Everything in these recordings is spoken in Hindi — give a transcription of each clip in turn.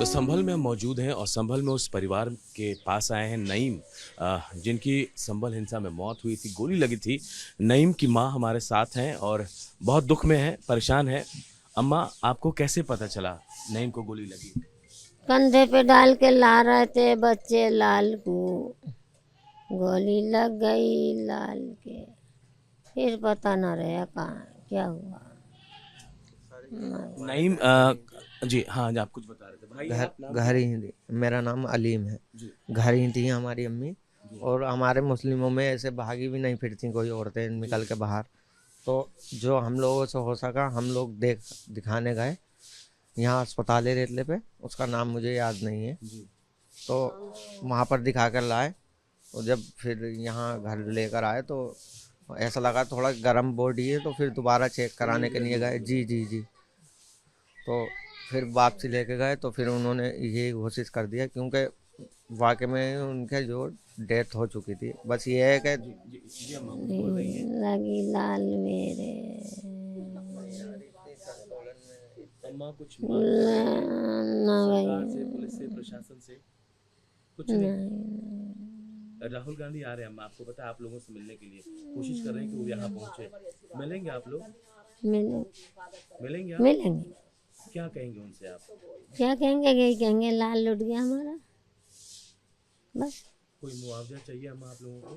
तो संभल में हम मौजूद हैं और संभल में उस परिवार के पास आए हैं नईम, जिनकी संभल हिंसा में मौत हुई थी, गोली लगी थी। नईम की माँ हमारे साथ हैं और बहुत दुख में है, परेशान है। अम्मा, आपको कैसे पता चला नईम को गोली लगी? कंधे पे डाल के ला रहे थे बच्चे लाल को, गोली लग गई लाल के। फिर पता न रहा कहाँ क्या हुआ। नईम, जी हाँ, जी आप कुछ बता रहे थे भाई। घर आप नाम घर क्या? ही थी। मेरा नाम अलीम है। जी घर ही थी हमारी अम्मी। जी। और हमारे मुस्लिमों में ऐसे भागी भी नहीं फिरती कोई औरतें निकल के बाहर। तो जो हम लोगों से हो सका हम लोग दिखाने गए यहाँ अस्पताल है रेतले पे, उसका नाम मुझे याद नहीं है। जी तो वहाँ पर दिखा कर लाए। और जब फिर यहाँ घर लेकर आए तो ऐसा लगा थोड़ा गर्म बॉडी है, तो फिर दोबारा चेक कराने के लिए गए। जी जी जी। तो फिर वापसी लेके गए तो फिर उन्होंने ये घोषित कर दिया, क्योंकि वाकई में उनके जो डेथ हो चुकी थी। बस ये है कि जी अम्मा, कुछ बोल रही हैं? लगी लाल मेरे। अम्मा, कुछ मांग कर रही हैं ना सरकार से, भाई, पुलिस से, प्रशासन से? कुछ नहीं। नहीं। राहुल गांधी आ रहे हैं अम्मा, आपको पता है, आप लोगों से मिलने के लिए कोशिश कर रहे हैं कि वो यहाँ पहुंचे। मिलेंगे आप लोग? मिले मिलेंगे आप? मिलेंगे। क्या कहेंगे उनसे आप? क्या कहेंगे, यही कहेंगे लाल लुट गया हमारा, बस। कोई मुआवजा चाहिए अम्मा आप लोगों को?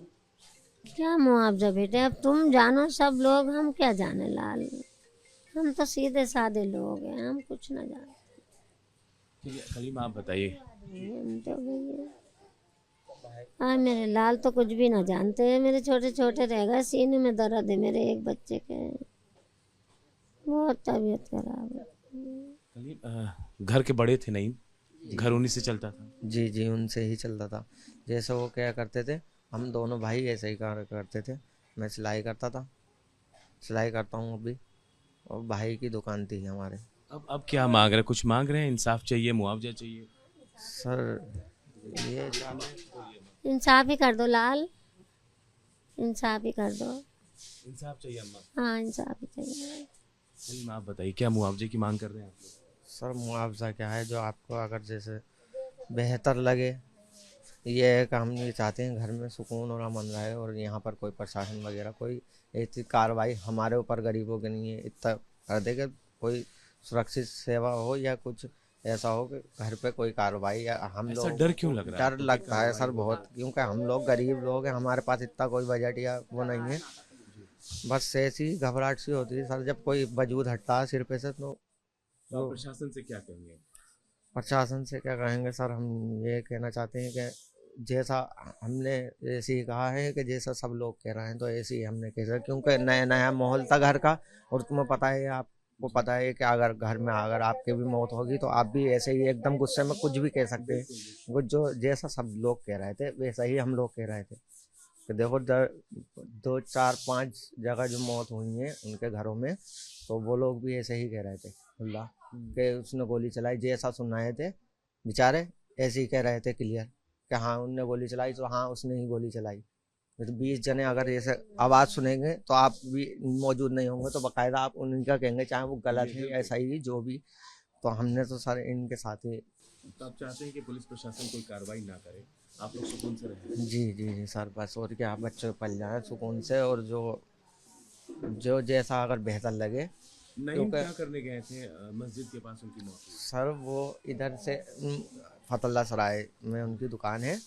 क्या मुआवजा बेटे, अब तुम जानो सब लोग, हम क्या जाने लाल। हम तो सीधे साधे लोग हैं, हम कुछ ना जानते। ठीक है कलीम, आप बताइए। हम तो भैया, हाँ मेरे लाल तो कुछ भी ना जानते हैं। मेरे छोटे छोटे रह गए, सीने में दर्द है मेरे एक बच्चे के, बहुत तबीयत खराब है। कलीम, घर के बड़े थे नहीं? घर उन्हीं से चलता था? जी जी उनसे ही चलता था। जैसे वो क्या करते थे, हम दोनों भाई ऐसे ही कार्य करते थे। मैं सिलाई करता था, सिलाई करता हूँ अभी। और भाई की दुकान थी हमारे। अब क्या मांग रहे हैं? कुछ मांग रहे हैं? इंसाफ चाहिए, मुआवजा चाहिए? सर ये इंसाफ ही कर दो लाल, इंसाफ ही कर दो। इंसाफ चाहिए अम्मा। हाँ इंसाफ ही चाहिए। कलीम, आप बताइए, क्या मुआवजे की मांग कर रहे हैं आप लोग? सर मुआवजा क्या है जो आपको अगर जैसे बेहतर लगे। ये है कि हम ये चाहते हैं घर में सुकून और अमन रहे, और यहाँ पर कोई प्रशासन वगैरह कोई ऐसी कार्रवाई हमारे ऊपर गरीबों के नहीं है, इतना कर दे कि कोई सुरक्षित सेवा हो या कुछ ऐसा हो कि घर पे कोई कार्रवाई। या हम ऐसा लोग डर क्यों लग रहा है डर आपको कि लगता है सर कार्रवाई हो? बहुत, क्योंकि हम लोग गरीब लोग हैं, हमारे पास इतना कोई बजट या वो नहीं है। बस ऐसी घबराहट सी होती है सर जब कोई वजूद हटता है सिर पे से। तो तो आप जो प्रशासन से क्या कहेंगे? प्रशासन से क्या कहेंगे सर, हम ये कहना चाहते हैं कि जैसा हमने ऐसे ही कहा है कि जैसा सब लोग कह रहे हैं तो ऐसे ही हमने कहा, क्योंकि नया नया माहौल था घर का। और तुम्हें पता है, आपको पता है कि अगर घर में अगर आपकी भी मौत होगी तो आप भी ऐसे ही एकदम गुस्से में कुछ भी कह सकते हैं। वो जो जैसा सब लोग कह रहे थे वैसा ही हम लोग कह रहे थे कि देखो 2 4 5 जगह जो मौत हुई है उनके घरों में, तो वो लोग भी ऐसे ही कह रहे थे अल्लाह कि उसने गोली चलाई। जैसा सुनाए थे बेचारे ऐसे ही कह रहे थे क्लियर कि हाँ उनने गोली चलाई, तो हाँ उसने ही गोली चलाई। तो 20 जने अगर ऐसे आवाज़ सुनेंगे तो आप भी मौजूद नहीं होंगे तो बाकायदा आप उनका कहेंगे, चाहे वो गलत है या सही है जो भी। तो हमने तो सर इनके साथ ही। तो आप चाहते हैं कि पुलिस प्रशासन कोई कार्रवाई ना करे, आप लोग सुकून से रहें? जी जी जी सर, बस और क्या, बच्चे पल जाए सुकून से, और जो जो जैसा अगर बेहतर लगे। नईम क्योंकि क्या करने गए थे मस्जिद के पास उनकी मौत हुई? सर वो इधर से फतल्ला सराय में उनकी दुकान है।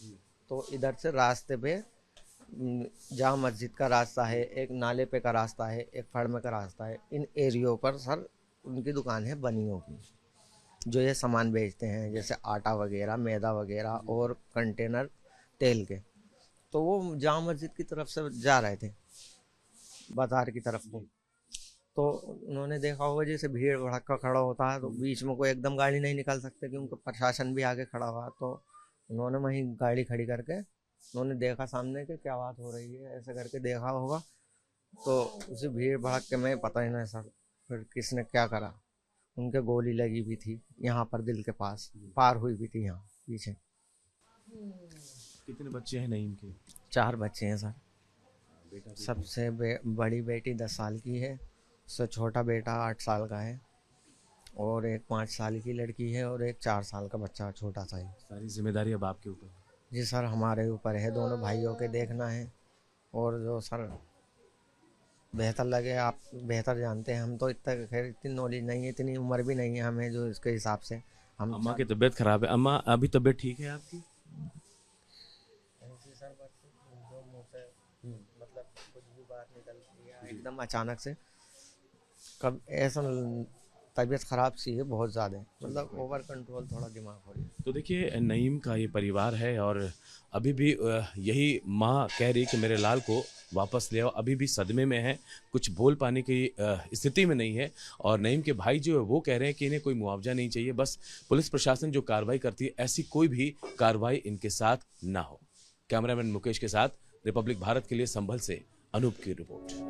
तो इधर से रास्ते पे जहाँ मस्जिद का रास्ता है, एक नाले पे का रास्ता है, एक फड़मे का रास्ता है, इन एरियो पर सर उनकी दुकान है बनियों की, जो ये सामान बेचते हैं जैसे आटा वगैरह, मैदा वगैरह और कंटेनर तेल के। तो वो जामा मस्जिद की तरफ से जा रहे थे बाजार की तरफ को। तो उन्होंने देखा होगा जैसे भीड़ भड़का खड़ा होता है तो बीच में कोई एकदम गाड़ी नहीं निकाल सकते, क्योंकि प्रशासन भी आगे खड़ा हुआ। तो उन्होंने वहीं गाड़ी खड़ी करके उन्होंने देखा सामने कि क्या बात हो रही है, ऐसे करके देखा होगा। तो उसी भीड़ भड़क के में पता ही नहीं सर फिर किसने क्या करा। उनके गोली लगी भी थी यहाँ पर दिल के पास, पार हुई भी थी यहाँ पीछे। कितने बच्चे हैं नईम के? 4 बच्चे हैं सर। बेटा बेटी? सबसे बड़ी बेटी 10 साल की है, उससे छोटा बेटा 8 साल का है, और एक 5 साल की लड़की है और एक 4 साल का बच्चा छोटा सा है। सारी जिम्मेदारी अब आपके ऊपर है। जी सर, हमारे ऊपर है, दोनों भाइयों के देखना है। और जो सर बेहतर लगे, आप बेहतर जानते हैं, हम तो इतना खैर इतनी नॉलेज नहीं है, इतनी उम्र भी नहीं है हमें जो इसके हिसाब से हम अम्मा की तबीयत खराब है। अम्मा अभी तबीयत ठीक है आपकी? सर बस जो मुंह से मतलब कुछ भी बात निकलती है एकदम अचानक से, कब ऐसा तबीयत खराब सी है बहुत ज़्यादा, मतलब ओवर कंट्रोल थोड़ा दिमाग हो रही है। तो देखिए नईम का ये परिवार है और अभी भी यही माँ कह रही कि मेरे लाल को वापस ले आओ, अभी भी सदमे में है, कुछ बोल पाने की स्थिति में नहीं है। और नईम के भाई जो है वो कह रहे हैं कि इन्हें कोई मुआवजा नहीं चाहिए, बस पुलिस प्रशासन जो कार्रवाई करती है ऐसी कोई भी कार्रवाई इनके साथ ना हो। कैमरामैन मुकेश के साथ रिपब्लिक भारत के लिए संभल से अनूप की रिपोर्ट।